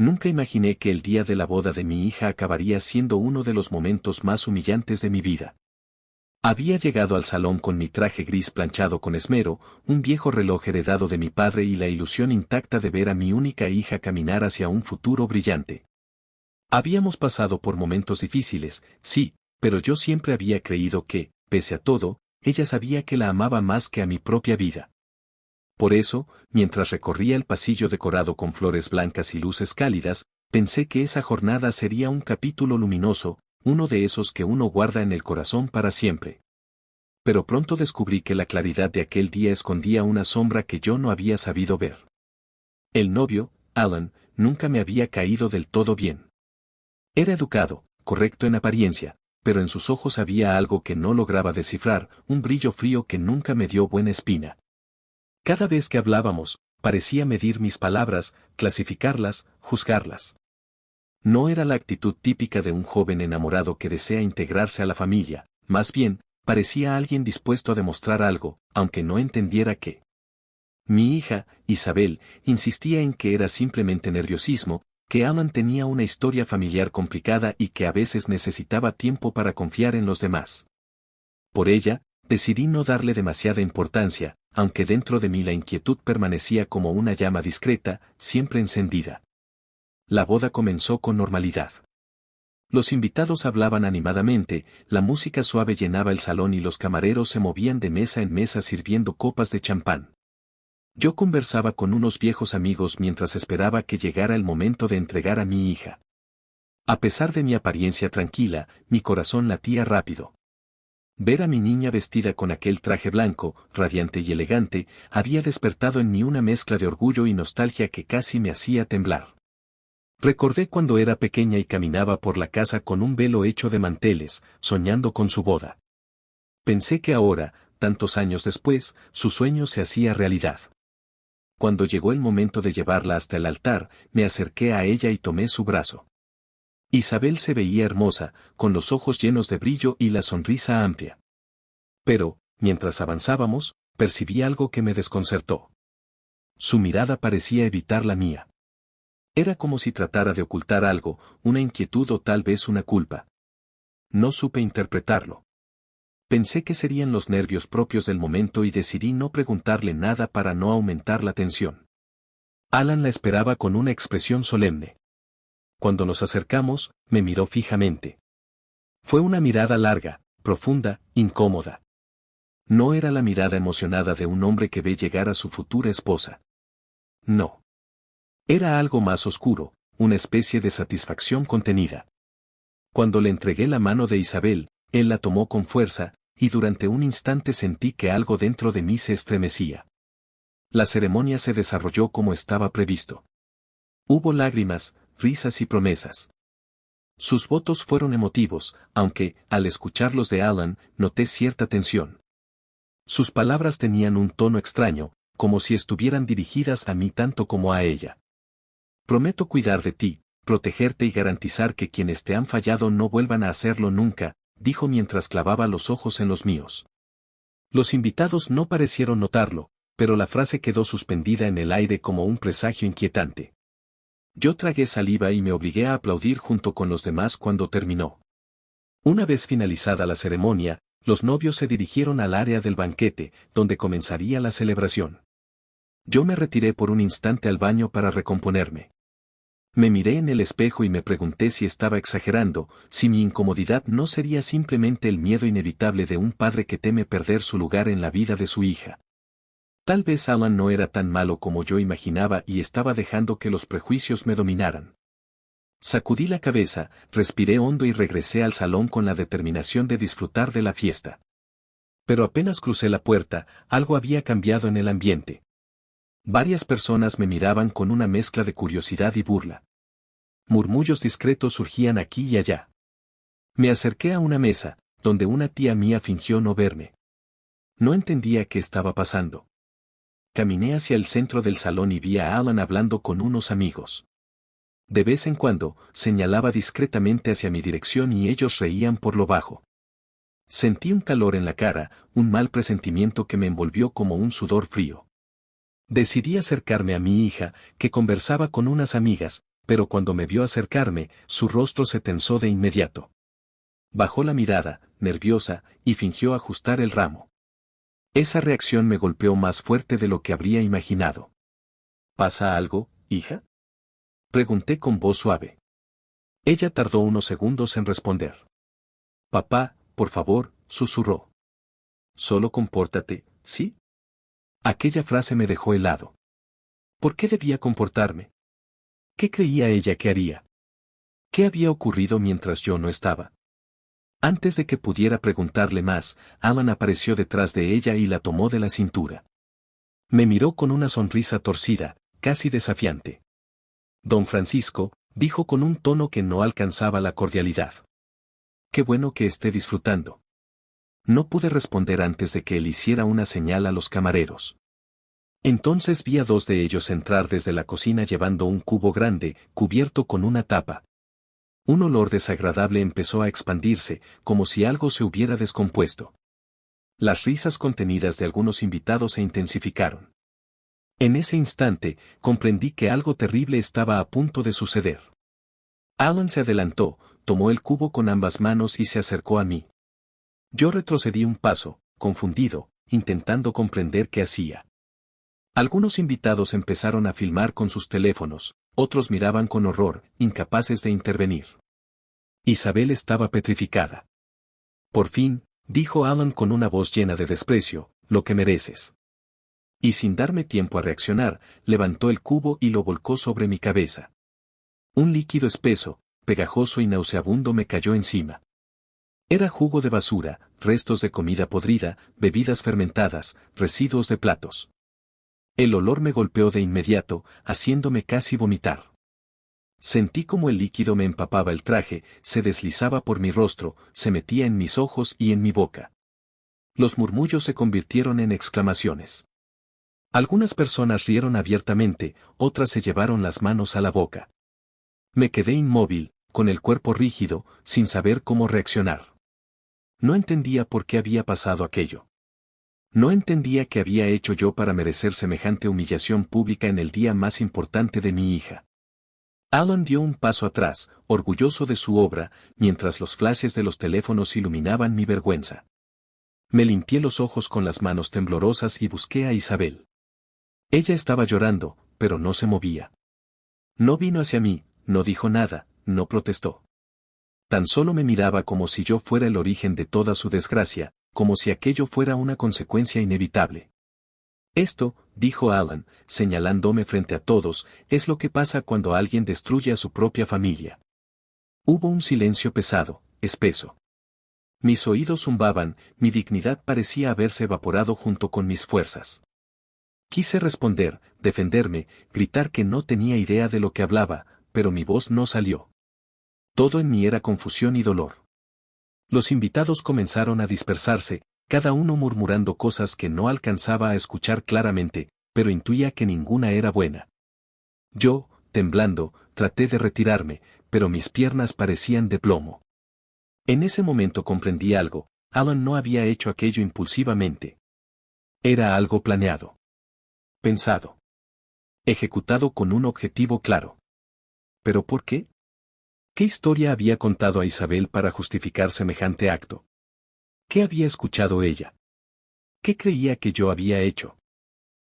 Nunca imaginé que el día de la boda de mi hija acabaría siendo uno de los momentos más humillantes de mi vida. Había llegado al salón con mi traje gris planchado con esmero, un viejo reloj heredado de mi padre y la ilusión intacta de ver a mi única hija caminar hacia un futuro brillante. Habíamos pasado por momentos difíciles, sí, pero yo siempre había creído que, pese a todo, ella sabía que la amaba más que a mi propia vida. Por eso, mientras recorría el pasillo decorado con flores blancas y luces cálidas, pensé que esa jornada sería un capítulo luminoso, uno de esos que uno guarda en el corazón para siempre. Pero pronto descubrí que la claridad de aquel día escondía una sombra que yo no había sabido ver. El novio, Alan, nunca me había caído del todo bien. Era educado, correcto en apariencia, pero en sus ojos había algo que no lograba descifrar, un brillo frío que nunca me dio buena espina. Cada vez que hablábamos, parecía medir mis palabras, clasificarlas, juzgarlas. No era la actitud típica de un joven enamorado que desea integrarse a la familia, más bien, parecía alguien dispuesto a demostrar algo, aunque no entendiera qué. Mi hija, Isabel, insistía en que era simplemente nerviosismo, que Alan tenía una historia familiar complicada y que a veces necesitaba tiempo para confiar en los demás. Por ella, decidí no darle demasiada importancia, aunque dentro de mí la inquietud permanecía como una llama discreta, siempre encendida. La boda comenzó con normalidad. Los invitados hablaban animadamente, la música suave llenaba el salón y los camareros se movían de mesa en mesa sirviendo copas de champán. Yo conversaba con unos viejos amigos mientras esperaba que llegara el momento de entregar a mi hija. A pesar de mi apariencia tranquila, mi corazón latía rápido. Ver a mi niña vestida con aquel traje blanco, radiante y elegante, había despertado en mí una mezcla de orgullo y nostalgia que casi me hacía temblar. Recordé cuando era pequeña y caminaba por la casa con un velo hecho de manteles, soñando con su boda. Pensé que ahora, tantos años después, su sueño se hacía realidad. Cuando llegó el momento de llevarla hasta el altar, me acerqué a ella y tomé su brazo. Isabel se veía hermosa, con los ojos llenos de brillo y la sonrisa amplia. Pero, mientras avanzábamos, percibí algo que me desconcertó. Su mirada parecía evitar la mía. Era como si tratara de ocultar algo, una inquietud o tal vez una culpa. No supe interpretarlo. Pensé que serían los nervios propios del momento y decidí no preguntarle nada para no aumentar la tensión. Alan la esperaba con una expresión solemne. Cuando nos acercamos, me miró fijamente. Fue una mirada larga, profunda, incómoda. No era la mirada emocionada de un hombre que ve llegar a su futura esposa. No. Era algo más oscuro, una especie de satisfacción contenida. Cuando le entregué la mano de Isabel, él la tomó con fuerza, y durante un instante sentí que algo dentro de mí se estremecía. La ceremonia se desarrolló como estaba previsto. Hubo lágrimas, risas y promesas. Sus votos fueron emotivos, aunque, al escucharlos de Alan, noté cierta tensión. Sus palabras tenían un tono extraño, como si estuvieran dirigidas a mí tanto como a ella. Prometo cuidar de ti, protegerte y garantizar que quienes te han fallado no vuelvan a hacerlo nunca, dijo mientras clavaba los ojos en los míos. Los invitados no parecieron notarlo, pero la frase quedó suspendida en el aire como un presagio inquietante. Yo tragué saliva y me obligué a aplaudir junto con los demás cuando terminó. Una vez finalizada la ceremonia, los novios se dirigieron al área del banquete, donde comenzaría la celebración. Yo me retiré por un instante al baño para recomponerme. Me miré en el espejo y me pregunté si estaba exagerando, si mi incomodidad no sería simplemente el miedo inevitable de un padre que teme perder su lugar en la vida de su hija. Tal vez Alan no era tan malo como yo imaginaba y estaba dejando que los prejuicios me dominaran. Sacudí la cabeza, respiré hondo y regresé al salón con la determinación de disfrutar de la fiesta. Pero apenas crucé la puerta, algo había cambiado en el ambiente. Varias personas me miraban con una mezcla de curiosidad y burla. Murmullos discretos surgían aquí y allá. Me acerqué a una mesa, donde una tía mía fingió no verme. No entendía qué estaba pasando. Caminé hacia el centro del salón y vi a Alan hablando con unos amigos. De vez en cuando, señalaba discretamente hacia mi dirección y ellos reían por lo bajo. Sentí un calor en la cara, un mal presentimiento que me envolvió como un sudor frío. Decidí acercarme a mi hija, que conversaba con unas amigas, pero cuando me vio acercarme, su rostro se tensó de inmediato. Bajó la mirada, nerviosa, y fingió ajustar el ramo. Esa reacción me golpeó más fuerte de lo que habría imaginado. ¿Pasa algo, hija? Pregunté con voz suave. Ella tardó unos segundos en responder. Papá, por favor, susurró. Solo compórtate, ¿sí? Aquella frase me dejó helado. ¿Por qué debía comportarme? ¿Qué creía ella que haría? ¿Qué había ocurrido mientras yo no estaba? Antes de que pudiera preguntarle más, Alan apareció detrás de ella y la tomó de la cintura. Me miró con una sonrisa torcida, casi desafiante. Don Francisco, dijo con un tono que no alcanzaba la cordialidad. Qué bueno que esté disfrutando. No pude responder antes de que él hiciera una señal a los camareros. Entonces vi a dos de ellos entrar desde la cocina llevando un cubo grande, cubierto con una tapa. Un olor desagradable empezó a expandirse, como si algo se hubiera descompuesto. Las risas contenidas de algunos invitados se intensificaron. En ese instante, comprendí que algo terrible estaba a punto de suceder. Alan se adelantó, tomó el cubo con ambas manos y se acercó a mí. Yo retrocedí un paso, confundido, intentando comprender qué hacía. Algunos invitados empezaron a filmar con sus teléfonos, otros miraban con horror, incapaces de intervenir. Isabel estaba petrificada. Por fin, dijo Alan con una voz llena de desprecio, lo que mereces. Y sin darme tiempo a reaccionar, levantó el cubo y lo volcó sobre mi cabeza. Un líquido espeso, pegajoso y nauseabundo me cayó encima. Era jugo de basura, restos de comida podrida, bebidas fermentadas, residuos de platos. El olor me golpeó de inmediato, haciéndome casi vomitar. Sentí como el líquido me empapaba el traje, se deslizaba por mi rostro, se metía en mis ojos y en mi boca. Los murmullos se convirtieron en exclamaciones. Algunas personas rieron abiertamente, otras se llevaron las manos a la boca. Me quedé inmóvil, con el cuerpo rígido, sin saber cómo reaccionar. No entendía por qué había pasado aquello. No entendía qué había hecho yo para merecer semejante humillación pública en el día más importante de mi hija. Alan dio un paso atrás, orgulloso de su obra, mientras los flashes de los teléfonos iluminaban mi vergüenza. Me limpié los ojos con las manos temblorosas y busqué a Isabel. Ella estaba llorando, pero no se movía. No vino hacia mí, no dijo nada, no protestó. Tan solo me miraba como si yo fuera el origen de toda su desgracia, como si aquello fuera una consecuencia inevitable. Esto, dijo Alan, señalándome frente a todos, es lo que pasa cuando alguien destruye a su propia familia. Hubo un silencio pesado, espeso. Mis oídos zumbaban, mi dignidad parecía haberse evaporado junto con mis fuerzas. Quise responder, defenderme, gritar que no tenía idea de lo que hablaba, pero mi voz no salió. Todo en mí era confusión y dolor. Los invitados comenzaron a dispersarse, cada uno murmurando cosas que no alcanzaba a escuchar claramente, pero intuía que ninguna era buena. Yo, temblando, traté de retirarme, pero mis piernas parecían de plomo. En ese momento comprendí algo, Alan no había hecho aquello impulsivamente. Era algo planeado. Pensado. Ejecutado con un objetivo claro. ¿Pero por qué? ¿Qué historia había contado a Isabel para justificar semejante acto? ¿Qué había escuchado ella? ¿Qué creía que yo había hecho?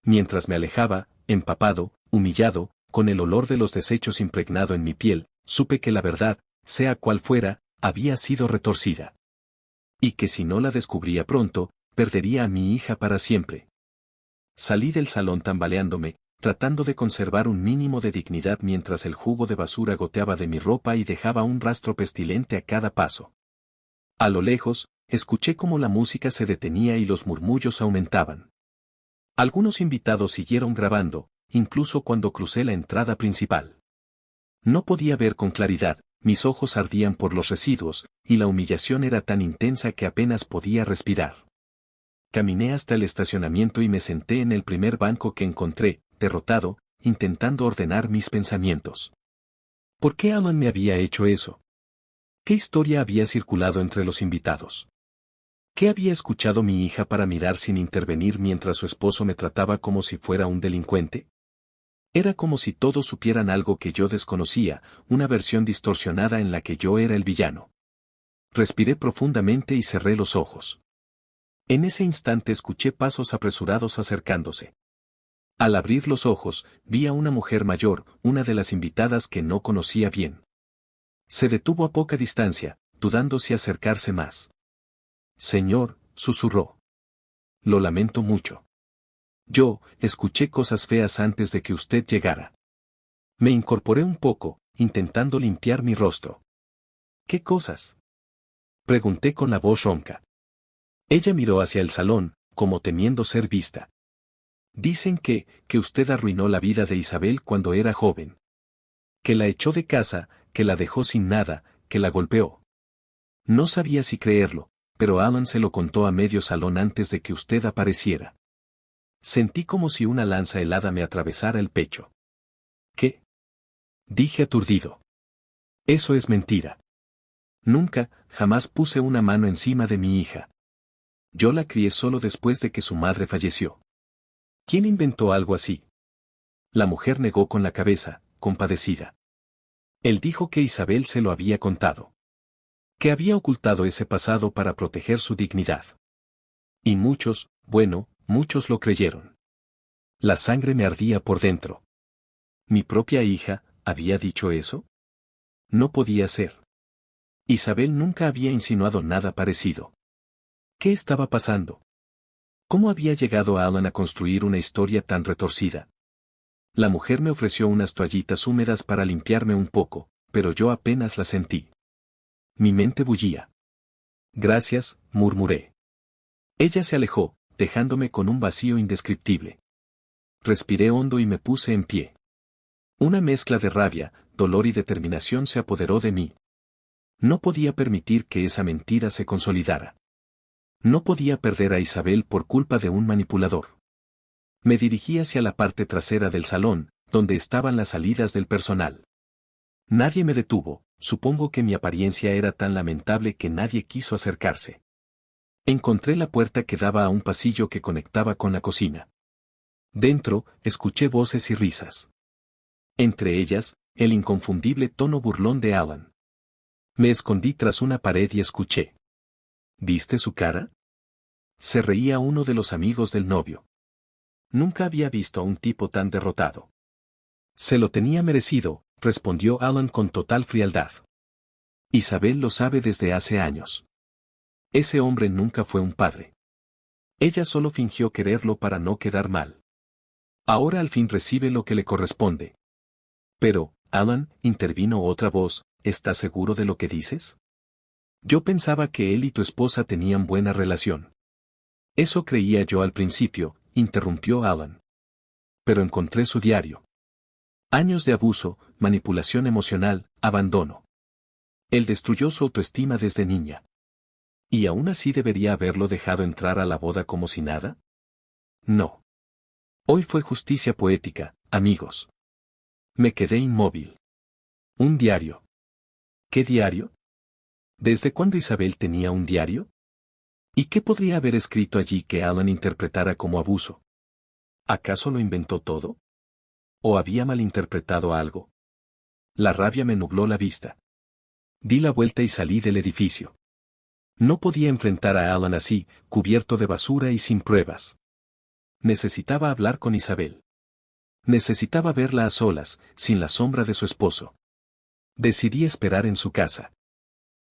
Mientras me alejaba, empapado, humillado, con el olor de los desechos impregnado en mi piel, supe que la verdad, sea cual fuera, había sido retorcida. Y que si no la descubría pronto, perdería a mi hija para siempre. Salí del salón tambaleándome, tratando de conservar un mínimo de dignidad mientras el jugo de basura goteaba de mi ropa y dejaba un rastro pestilente a cada paso. A lo lejos, escuché cómo la música se detenía y los murmullos aumentaban. Algunos invitados siguieron grabando, incluso cuando crucé la entrada principal. No podía ver con claridad, mis ojos ardían por los residuos, y la humillación era tan intensa que apenas podía respirar. Caminé hasta el estacionamiento y me senté en el primer banco que encontré, derrotado, intentando ordenar mis pensamientos. ¿Por qué Alan me había hecho eso? ¿Qué historia había circulado entre los invitados? ¿Qué había escuchado mi hija para mirar sin intervenir mientras su esposo me trataba como si fuera un delincuente? Era como si todos supieran algo que yo desconocía, una versión distorsionada en la que yo era el villano. Respiré profundamente y cerré los ojos. En ese instante escuché pasos apresurados acercándose. Al abrir los ojos, vi a una mujer mayor, una de las invitadas que no conocía bien. Se detuvo a poca distancia, dudando si acercarse más. Señor, susurró. Lo lamento mucho. Yo, escuché cosas feas antes de que usted llegara. Me incorporé un poco, intentando limpiar mi rostro. ¿Qué cosas? Pregunté con la voz ronca. Ella miró hacia el salón, como temiendo ser vista. Dicen que usted arruinó la vida de Isabel cuando era joven. Que la echó de casa, que la dejó sin nada, que la golpeó. No sabía si creerlo, pero Alan se lo contó a medio salón antes de que usted apareciera. Sentí como si una lanza helada me atravesara el pecho. ¿Qué? Dije aturdido. Eso es mentira. Nunca, jamás puse una mano encima de mi hija. Yo la crié solo después de que su madre falleció. ¿Quién inventó algo así? La mujer negó con la cabeza, compadecida. Él dijo que Isabel se lo había contado. Que había ocultado ese pasado para proteger su dignidad. Y muchos, bueno, muchos lo creyeron. La sangre me ardía por dentro. ¿Mi propia hija había dicho eso? No podía ser. Isabel nunca había insinuado nada parecido. ¿Qué estaba pasando? ¿Cómo había llegado Alan a construir una historia tan retorcida? La mujer me ofreció unas toallitas húmedas para limpiarme un poco, pero yo apenas las sentí. Mi mente bullía. Gracias, murmuré. Ella se alejó, dejándome con un vacío indescriptible. Respiré hondo y me puse en pie. Una mezcla de rabia, dolor y determinación se apoderó de mí. No podía permitir que esa mentira se consolidara. No podía perder a Isabel por culpa de un manipulador. Me dirigí hacia la parte trasera del salón, donde estaban las salidas del personal. Nadie me detuvo, supongo que mi apariencia era tan lamentable que nadie quiso acercarse. Encontré la puerta que daba a un pasillo que conectaba con la cocina. Dentro, escuché voces y risas. Entre ellas, el inconfundible tono burlón de Alan. Me escondí tras una pared y escuché. ¿Viste su cara? Se reía uno de los amigos del novio. Nunca había visto a un tipo tan derrotado. Se lo tenía merecido, respondió Alan con total frialdad. Isabel lo sabe desde hace años. Ese hombre nunca fue un padre. Ella solo fingió quererlo para no quedar mal. Ahora al fin recibe lo que le corresponde. Pero, Alan, intervino otra voz, ¿estás seguro de lo que dices? Yo pensaba que él y tu esposa tenían buena relación. Eso creía yo al principio, interrumpió Alan. Pero encontré su diario. Años de abuso, manipulación emocional, abandono. Él destruyó su autoestima desde niña. ¿Y aún así debería haberlo dejado entrar a la boda como si nada? No. Hoy fue justicia poética, amigos. Me quedé inmóvil. Un diario. ¿Qué diario? ¿Desde cuándo Isabel tenía un diario? ¿Y qué podría haber escrito allí que Alan interpretara como abuso? ¿Acaso lo inventó todo? ¿O había malinterpretado algo? La rabia me nubló la vista. Di la vuelta y salí del edificio. No podía enfrentar a Alan así, cubierto de basura y sin pruebas. Necesitaba hablar con Isabel. Necesitaba verla a solas, sin la sombra de su esposo. Decidí esperar en su casa.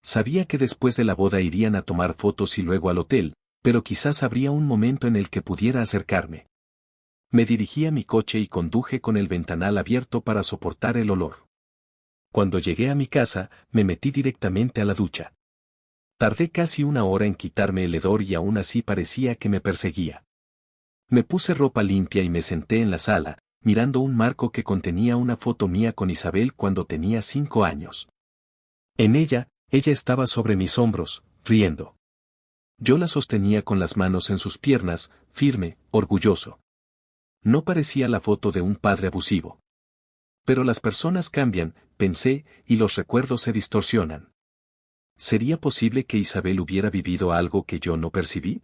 Sabía que después de la boda irían a tomar fotos y luego al hotel, pero quizás habría un momento en el que pudiera acercarme. Me dirigí a mi coche y conduje con el ventanal abierto para soportar el olor. Cuando llegué a mi casa, me metí directamente a la ducha. Tardé casi una hora en quitarme el hedor y aún así parecía que me perseguía. Me puse ropa limpia y me senté en la sala, mirando un marco que contenía una foto mía con Isabel cuando tenía 5 años. En ella estaba sobre mis hombros, riendo. Yo la sostenía con las manos en sus piernas, firme, orgulloso. No parecía la foto de un padre abusivo. Pero las personas cambian, pensé, y los recuerdos se distorsionan. ¿Sería posible que Isabel hubiera vivido algo que yo no percibí?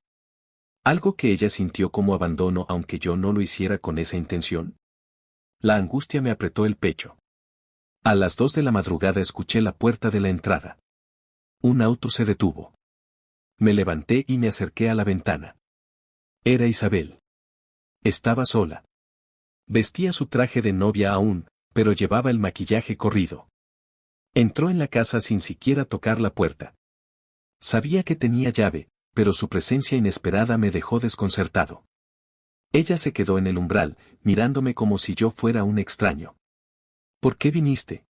¿Algo que ella sintió como abandono aunque yo no lo hiciera con esa intención? La angustia me apretó el pecho. A las 2 de la madrugada escuché la puerta de la entrada. Un auto se detuvo. Me levanté y me acerqué a la ventana. Era Isabel. Estaba sola. Vestía su traje de novia aún, pero llevaba el maquillaje corrido. Entró en la casa sin siquiera tocar la puerta. Sabía que tenía llave, pero su presencia inesperada me dejó desconcertado. Ella se quedó en el umbral, mirándome como si yo fuera un extraño. ¿Por qué viniste?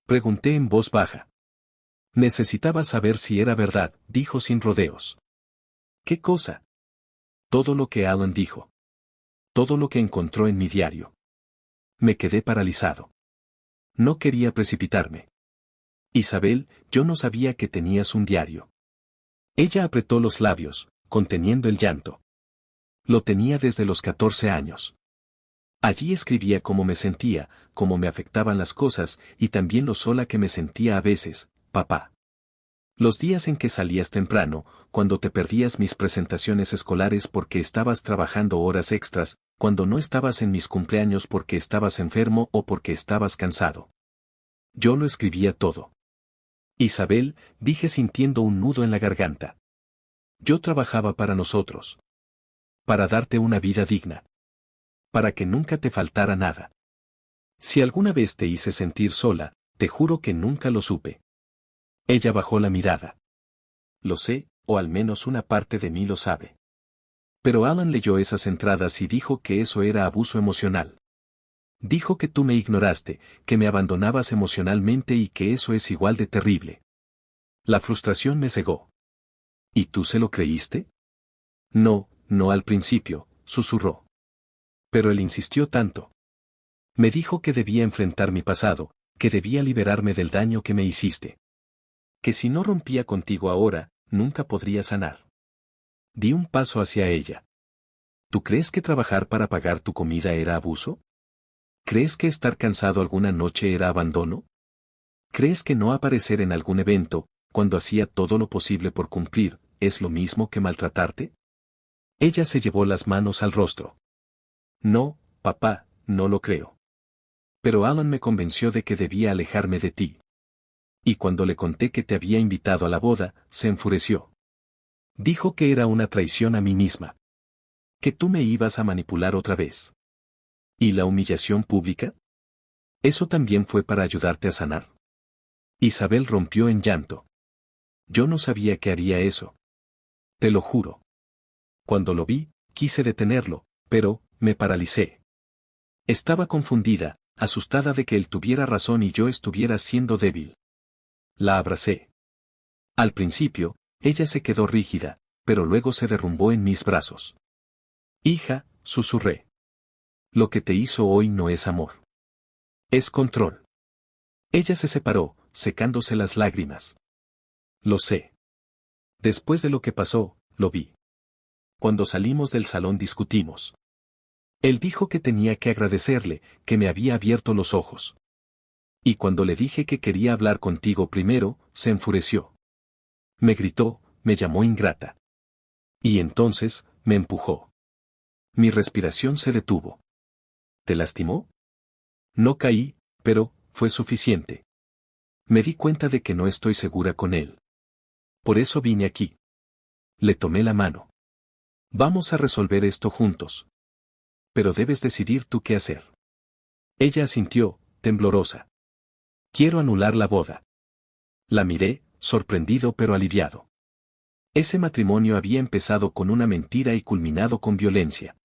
Pregunté en voz baja. Necesitaba saber si era verdad, dijo sin rodeos. ¿Qué cosa? Todo lo que Alan dijo. Todo lo que encontró en mi diario. Me quedé paralizado. No quería precipitarme. Isabel, yo no sabía que tenías un diario. Ella apretó los labios, conteniendo el llanto. Lo tenía desde los 14 años. Allí escribía cómo me sentía, cómo me afectaban las cosas y también lo sola que me sentía a veces, papá. Los días en que salías temprano, cuando te perdías mis presentaciones escolares porque estabas trabajando horas extras, cuando no estabas en mis cumpleaños porque estabas enfermo o porque estabas cansado. Yo lo escribía todo. Isabel, dije sintiendo un nudo en la garganta. Yo trabajaba para nosotros. Para darte una vida digna. Para que nunca te faltara nada. Si alguna vez te hice sentir sola, te juro que nunca lo supe. Ella bajó la mirada. Lo sé, o al menos una parte de mí lo sabe. Pero Alan leyó esas entradas y dijo que eso era abuso emocional. Dijo que tú me ignoraste, que me abandonabas emocionalmente y que eso es igual de terrible. La frustración me cegó. ¿Y tú se lo creíste? No, no al principio, susurró. Pero él insistió tanto. Me dijo que debía enfrentar mi pasado, que debía liberarme del daño que me hiciste. Que si no rompía contigo ahora, nunca podría sanar. Di un paso hacia ella. ¿Tú crees que trabajar para pagar tu comida era abuso? ¿Crees que estar cansado alguna noche era abandono? ¿Crees que no aparecer en algún evento, cuando hacía todo lo posible por cumplir, es lo mismo que maltratarte? Ella se llevó las manos al rostro. No, papá, no lo creo. Pero Alan me convenció de que debía alejarme de ti. Y cuando le conté que te había invitado a la boda, se enfureció. Dijo que era una traición a mí misma. Que tú me ibas a manipular otra vez. ¿Y la humillación pública? ¿Eso también fue para ayudarte a sanar? Isabel rompió en llanto. Yo no sabía que haría eso. Te lo juro. Cuando lo vi, quise detenerlo, pero, me paralicé. Estaba confundida, asustada de que él tuviera razón y yo estuviera siendo débil. La abracé. Al principio, ella se quedó rígida, pero luego se derrumbó en mis brazos. Hija, susurré. Lo que te hizo hoy no es amor. Es control. Ella se separó, secándose las lágrimas. Lo sé. Después de lo que pasó, lo vi. Cuando salimos del salón discutimos. Él dijo que tenía que agradecerle, que me había abierto los ojos. Y cuando le dije que quería hablar contigo primero, se enfureció. Me gritó, me llamó ingrata. Y entonces, me empujó. Mi respiración se detuvo. ¿Te lastimó? No caí, pero, fue suficiente. Me di cuenta de que no estoy segura con él. Por eso vine aquí. Le tomé la mano. Vamos a resolver esto juntos. Pero debes decidir tú qué hacer. Ella asintió, temblorosa. Quiero anular la boda. La miré, sorprendido pero aliviado. Ese matrimonio había empezado con una mentira y culminado con violencia.